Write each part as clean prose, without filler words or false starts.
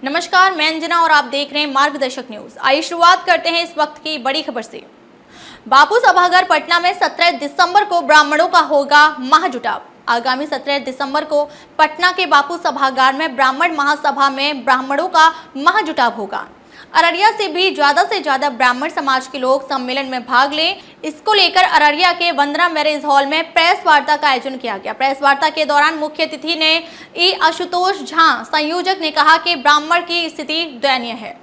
नमस्कार, मैं अंजना और आप देख रहे हैं मार्गदर्शक न्यूज। आइए शुरुआत करते हैं इस वक्त की बड़ी खबर से। बापू सभागार पटना में 17 दिसंबर को ब्राह्मणों का होगा महाजुटाव। आगामी 17 दिसंबर को पटना के बापू सभागार में ब्राह्मण महासभा में ब्राह्मणों का महाजुटाव होगा। अररिया से भी ज्यादा ब्राह्मण समाज के लोग सम्मेलन में भाग लें। इसको लेकर अररिया के वंदना मैरिज हॉल में प्रेस वार्ता का आयोजन किया गया। प्रेस वार्ता के दौरान मुख्य अतिथि ने ई आशुतोष झा संयोजक ने कहा कि ब्राह्मण की स्थिति दयनीय है।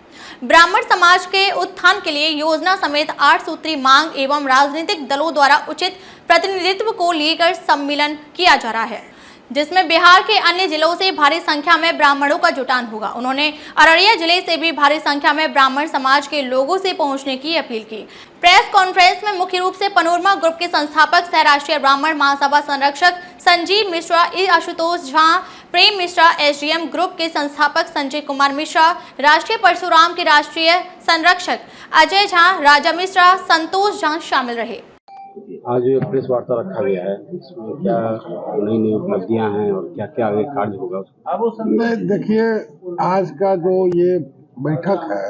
ब्राह्मण समाज के उत्थान के लिए योजना समेत 8 सूत्री मांग एवं राजनीतिक दलों द्वारा उचित प्रतिनिधित्व को लेकर सम्मेलन किया जा रहा है, जिसमें बिहार के अन्य जिलों से भारी संख्या में ब्राह्मणों का जुटान होगा। उन्होंने अररिया जिले से भी भारी संख्या में ब्राह्मण समाज के लोगों से पहुंचने की अपील की। प्रेस कॉन्फ्रेंस में मुख्य रूप से पनोरमा ग्रुप के संस्थापक सह राष्ट्रीय ब्राह्मण महासभा संरक्षक संजीव मिश्रा, ई आशुतोष झा, प्रेम मिश्रा, एसडीएम ग्रुप के संस्थापक संजय कुमार मिश्रा, राष्ट्रीय परशुराम के राष्ट्रीय संरक्षक अजय झा, राजा मिश्रा, संतोष झा शामिल रहे। आज प्रेस वार्ता रखा गया है, इसमें क्या नई नई उपलब्धियां हैं और क्या क्या आगे कार्य होगा? देखिए, आज का जो ये बैठक है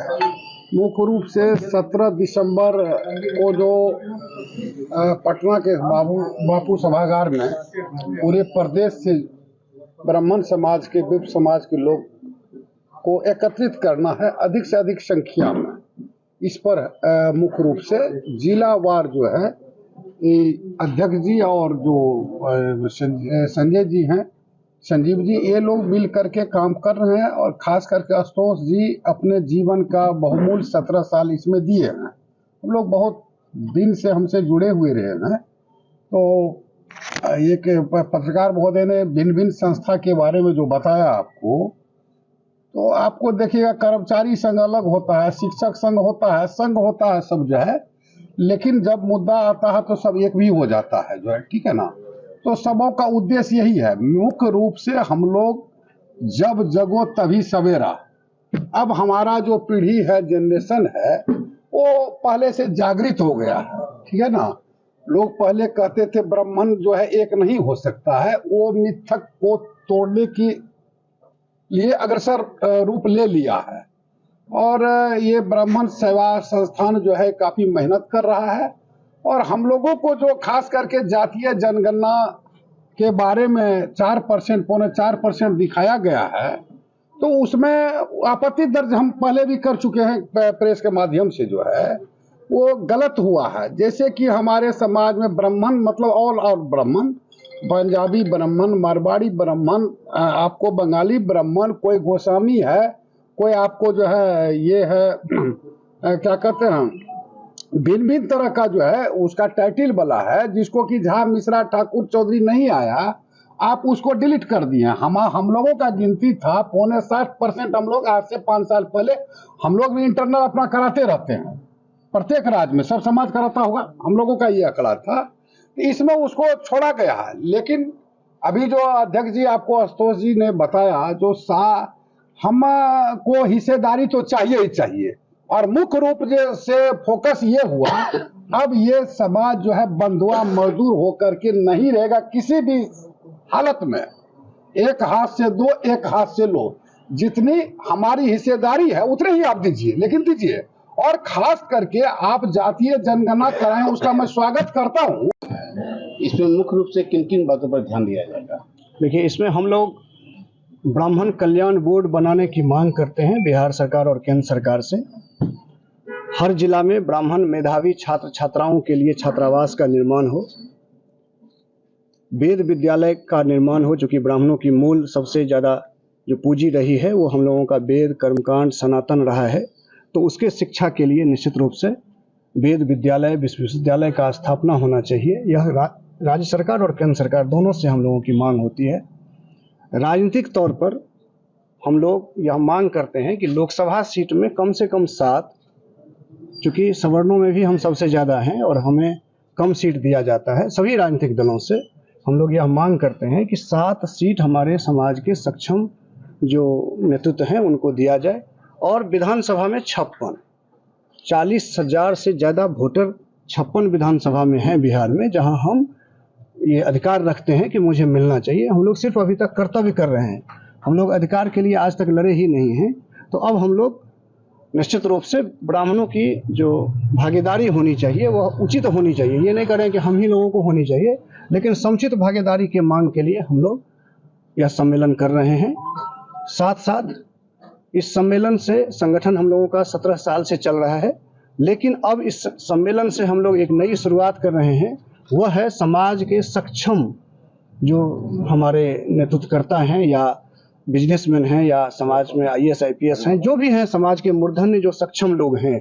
मुख्य रूप से 17 दिसंबर को जो पटना के बापू सभागार में पूरे प्रदेश से ब्राह्मण समाज के, विप्र समाज के लोग को एकत्रित करना है अधिक से अधिक संख्या में। इस पर मुख्य रूप से जिलावार जो है अध्यक्ष जी और जो संजय जी हैं, संजीव जी, ये लोग मिल करके काम कर रहे हैं और खास करके आशुतोष जी अपने जीवन का बहुमूल्य 17 साल इसमें दिए हैं। हम लोग बहुत दिन से हमसे जुड़े हुए रहे हैं। तो एक पत्रकार महोदय ने भिन्न भिन्न संस्था के बारे में जो बताया आपको, तो आपको देखिएगा कर्मचारी संघ अलग होता है, शिक्षक संघ होता है, संघ होता है, सब जो है, लेकिन जब मुद्दा आता है तो सब एक भी हो जाता है जो है, ठीक है ना। तो सबों का उद्देश्य यही है, मुख्य रूप से हम लोग जब जगो तभी सवेरा। अब हमारा जो पीढ़ी है, जनरेशन है, वो पहले से जागृत हो गया है, ठीक है ना। लोग पहले कहते थे ब्राह्मण जो है एक नहीं हो सकता है, वो मिथक को तोड़ने के लिए अग्रसर रूप ले लिया है और ये ब्राह्मण सेवा संस्थान जो है काफी मेहनत कर रहा है। और हम लोगों को जो खास करके जातीय जनगणना के बारे में 4%, 4.25% दिखाया गया है, तो उसमें आपत्ति दर्ज हम पहले भी कर चुके हैं प्रेस के माध्यम से, जो है वो गलत हुआ है। जैसे कि हमारे समाज में ब्राह्मण मतलब ऑल आउट ब्राह्मण, पंजाबी ब्राह्मण, मारवाड़ी ब्राह्मण, आपको बंगाली ब्राह्मण, कोई गोस्वामी है, कोई आपको जो है ये है क्या कहते हैं, भिन्न भिन्न तरह का जो है उसका टाइटल वाला है, जिसको कि झा, मिश्रा, ठाकुर, चौधरी नहीं आया, आप उसको डिलीट कर दिए। हम लोगों का गिनती था 60% हम लोग आज से 5 साल पहले हम लोग भी इंटरनल अपना कराते रहते हैं, प्रत्येक राज्य में सब समाज कराता होगा, हम लोगों का ये आंकड़ा था। इसमें उसको छोड़ा गया है। लेकिन अभी जो अध्यक्ष जी आपको आशुतोष जी ने बताया, जो हमको हिस्सेदारी तो चाहिए ही चाहिए, और मुख्य रूप से फोकस ये हुआ, अब ये समाज जो है बंधुआ मजदूर होकर के नहीं रहेगा किसी भी हालत में। एक हाथ से दो, एक हाथ से लो, जितनी हमारी हिस्सेदारी है उतने ही आप दीजिए, लेकिन दीजिए। और खास करके आप जातीय जनगणना कराएं, उसका मैं स्वागत करता हूँ। इसमें मुख्य रूप से किन किन बातों पर ध्यान दिया जाएगा? देखिए, इसमें हम लोग ब्राह्मण कल्याण बोर्ड बनाने की मांग करते हैं बिहार सरकार और केंद्र सरकार से। हर जिला में ब्राह्मण मेधावी छात्र छात्राओं के लिए छात्रावास का निर्माण हो, वेद विद्यालय का निर्माण हो, जो कि ब्राह्मणों की मूल सबसे ज़्यादा जो पूंजी रही है वो हम लोगों का वेद कर्मकांड सनातन रहा है। तो उसके शिक्षा के लिए निश्चित रूप से वेद विद्यालय, विश्वविद्यालय का स्थापना होना चाहिए। यह राज्य सरकार और केंद्र सरकार दोनों से हम लोगों की मांग होती है। राजनीतिक तौर पर हम लोग यह मांग करते हैं कि लोकसभा सीट में कम से कम 7, चूँकि सवर्णों में भी हम सबसे ज़्यादा हैं और हमें कम सीट दिया जाता है, सभी राजनीतिक दलों से हम लोग यह मांग करते हैं कि 7 सीट हमारे समाज के सक्षम जो नेतृत्व हैं उनको दिया जाए। और विधानसभा में 40,000 से ज़्यादा वोटर 56 विधानसभा में हैं बिहार में, जहां हम ये अधिकार रखते हैं कि मुझे मिलना चाहिए। हम लोग सिर्फ अभी तक कर्तव्य कर रहे हैं, हम लोग अधिकार के लिए आज तक लड़े ही नहीं हैं। तो अब हम लोग निश्चित रूप से ब्राह्मणों की जो भागीदारी होनी चाहिए वह उचित होनी चाहिए। ये नहीं करें कि हम ही लोगों को होनी चाहिए, लेकिन समुचित भागीदारी के मांग के लिए हम लोग यह सम्मेलन कर रहे हैं। साथ साथ इस सम्मेलन से संगठन हम लोगों का 17 साल से चल रहा है, लेकिन अब इस सम्मेलन से हम लोग एक नई शुरुआत कर रहे हैं। वह है समाज के सक्षम जो हमारे नेतृत्वकर्ता हैं या बिजनेसमैन हैं या समाज में IAS IPS हैं, जो भी हैं समाज के मूर्धन्य जो सक्षम लोग हैं,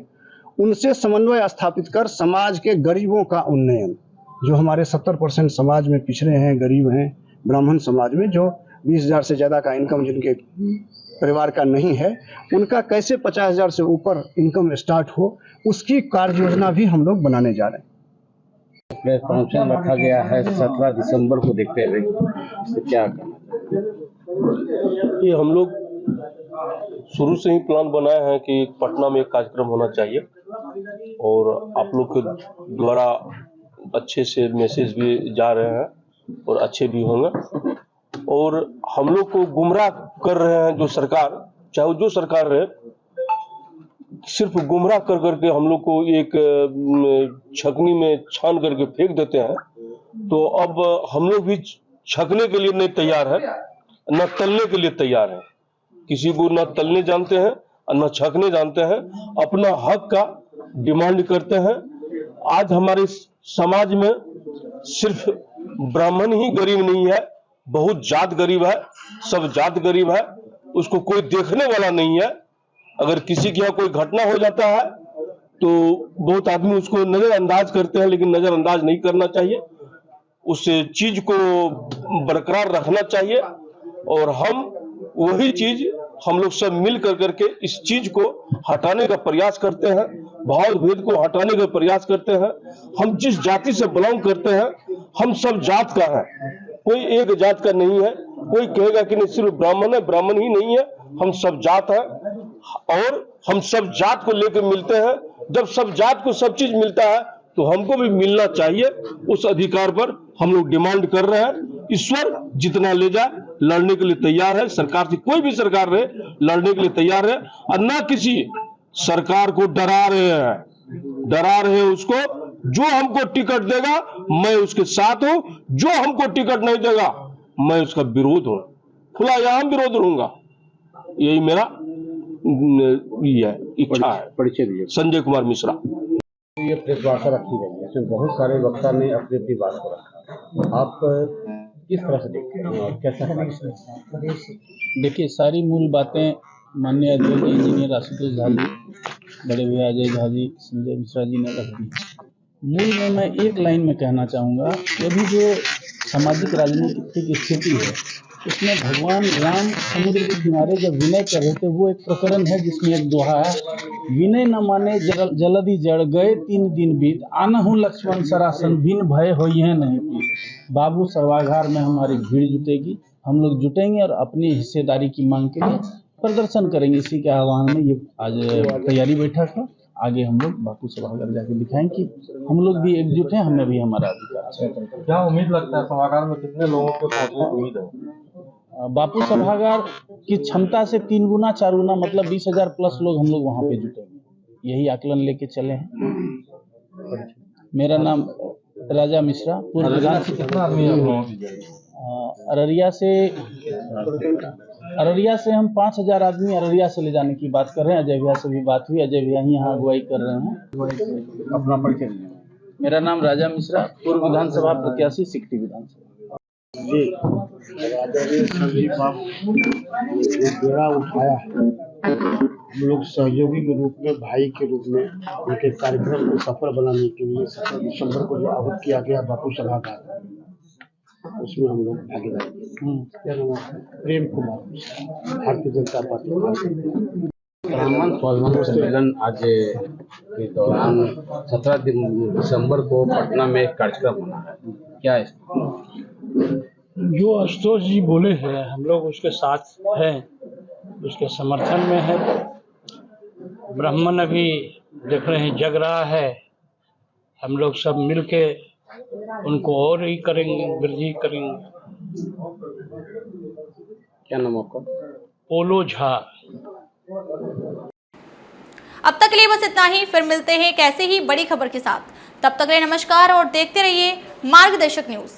उनसे समन्वय स्थापित कर समाज के गरीबों का उन्नयन, जो हमारे 70% समाज में पिछड़े हैं, गरीब हैं, ब्राह्मण समाज में जो 20,000 से ज़्यादा का इनकम जिनके परिवार का नहीं है, उनका कैसे 50,000 से ऊपर इनकम स्टार्ट हो, उसकी कार्य योजना भी हम लोग बनाने जा रहे हैं। प्रेस फंक्शन रखा गया है 17 दिसंबर को देखते हुए, इससे क्या करना चाहिए? ये हम लोग शुरू से ही प्लान बनाए हैं कि पटना में एक कार्यक्रम होना चाहिए और आप लोग के द्वारा अच्छे से मैसेज भी जा रहे हैं और अच्छे भी होंगे। और हम लोग को गुमराह कर रहे हैं जो सरकार, चाहे वो जो सरकार रहे, सिर्फ गुमराह कर करके हम लोग को एक छकनी में छान करके फेंक देते हैं। तो अब हम लोग भी छकने के लिए नहीं तैयार है, न तलने के लिए तैयार है। किसी को न तलने जानते हैं और न छकने जानते हैं, अपना हक का डिमांड करते हैं। आज हमारे समाज में सिर्फ ब्राह्मण ही गरीब नहीं है, बहुत जात गरीब है, सब जात गरीब है, उसको कोई देखने वाला नहीं है। अगर किसी के यहाँ कोई घटना हो जाता है तो बहुत आदमी उसको नजरअंदाज करते हैं, लेकिन नजरअंदाज नहीं करना चाहिए, उस चीज को बरकरार रखना चाहिए। और हम वही चीज हम लोग सब मिल करके इस चीज को हटाने का प्रयास करते हैं, भाव भेद को हटाने का प्रयास करते हैं। हम जिस जाति से बिलोंग करते हैं, हम सब जात का है, कोई एक जात का नहीं है। कोई कहेगा कि नहीं सिर्फ ब्राह्मण है, ब्राह्मण ही नहीं है, हम सब जात है और हम सब जात को लेकर मिलते हैं। जब सब जात को सब चीज मिलता है तो हमको भी मिलना चाहिए। उस अधिकार पर हम लोग डिमांड कर रहे हैं। ईश्वर जितना ले जाए लड़ने के लिए तैयार है, सरकार से कोई भी सरकार रहे लड़ने के लिए तैयार है। और ना किसी सरकार को डरा रहे हैं उसको। जो हमको टिकट देगा मैं उसके साथ हूं, जो हमको टिकट नहीं देगा मैं उसका विरोध हूं, खुलायाम विरोध रहूंगा। यही मेरा इच्छा है। परिचय दीजिए। संजय कुमार मिश्रा। ये प्रेस वार्ता रखी गई है, इसमें बहुत सारे वक्ता ने अपनी अपनी बात को रखा। आप किस तरह से देखते हैं और कैसा? देखिए, सारी मूल बातें माननीय अध्यक्ष इंजीनियर आशुतोष झा जी, बड़े भैया अजय झा जी, संजय मिश्रा जी ने रख दी। मूल में मैं एक लाइन में कहना चाहूँगा, अभी जो सामाजिक राजनीतिक स्थिति है उसमें भगवान राम समुद्र के किनारे जब विनय कर रहे थे, वो एक प्रकरण है जिसमें एक दोहा है, विनय न माने जलधि जड़ गए 3 दिन बीत, आनहु लक्ष्मण सरासन भिन्न भय होई है नहीं पीत। बाबू सभागार में हमारी भीड़ जुटेगी, हम लोग जुटेंगे और अपनी हिस्सेदारी की मांग के लिए प्रदर्शन करेंगे। इसी के आह्वान में ये आज तैयारी बैठक है। आगे हम लोग बापू सभागार जाके दिखाएंगे कि हम लोग भी एकजुट हैं, हमें भी हमारा अधिकार है। क्या उम्मीद लगता है सभागार में कितने लोगों को पहुंचने की उम्मीद है? बापू सभागार की क्षमता से 3 गुना 4 गुना, मतलब 20,000 प्लस लोग हम लोग वहाँ पे जुटेंगे, यही आकलन लेके चले हैं। मेरा नाम राजा मिश्रा, पूर्व विधान कितना आदमी अररिया से हम 5,000 आदमी अररिया से ले जाने की बात कर रहे हैं। अजय भैया से भी बात हुई, अजय भैया ही यहाँ अगुवाई कर रहे हैं। अपना परिचय दीजिए। मेरा नाम राजा मिश्रा, पूर्व विधानसभा प्रत्याशी सिकटी विधानसभा। जी, बेड़ा उठाया है, हम लोग सहयोगी के रूप में, भाई के रूप में उनके कार्यक्रम को सफल बनाने के लिए 17 दिसंबर को जो आहूत किया गया बापू सभागार, उसमें हम लोग भागीदारी। प्रेम कुमार, भारतीय जनता पार्टी। ब्राह्मण स्वाभिमान सम्मेलन आज के दौरान 17 दिसंबर को पटना में एक कार्यक्रम होना है, क्या है? जो आशुतोष जी बोले हैं हम लोग उसके साथ हैं, उसके समर्थन में है। ब्राह्मण अभी देख रहे हैं जग रहा है, हम लोग सब मिलके उनको और ही करेंगे, वृद्धि करेंगे। क्या नाम आपका? पोलो झा। अब तक के लिए बस इतना ही, फिर मिलते हैं एक ऐसे ही बड़ी खबर के साथ। तब तक के लिए नमस्कार और देखते रहिए मार्गदर्शक न्यूज।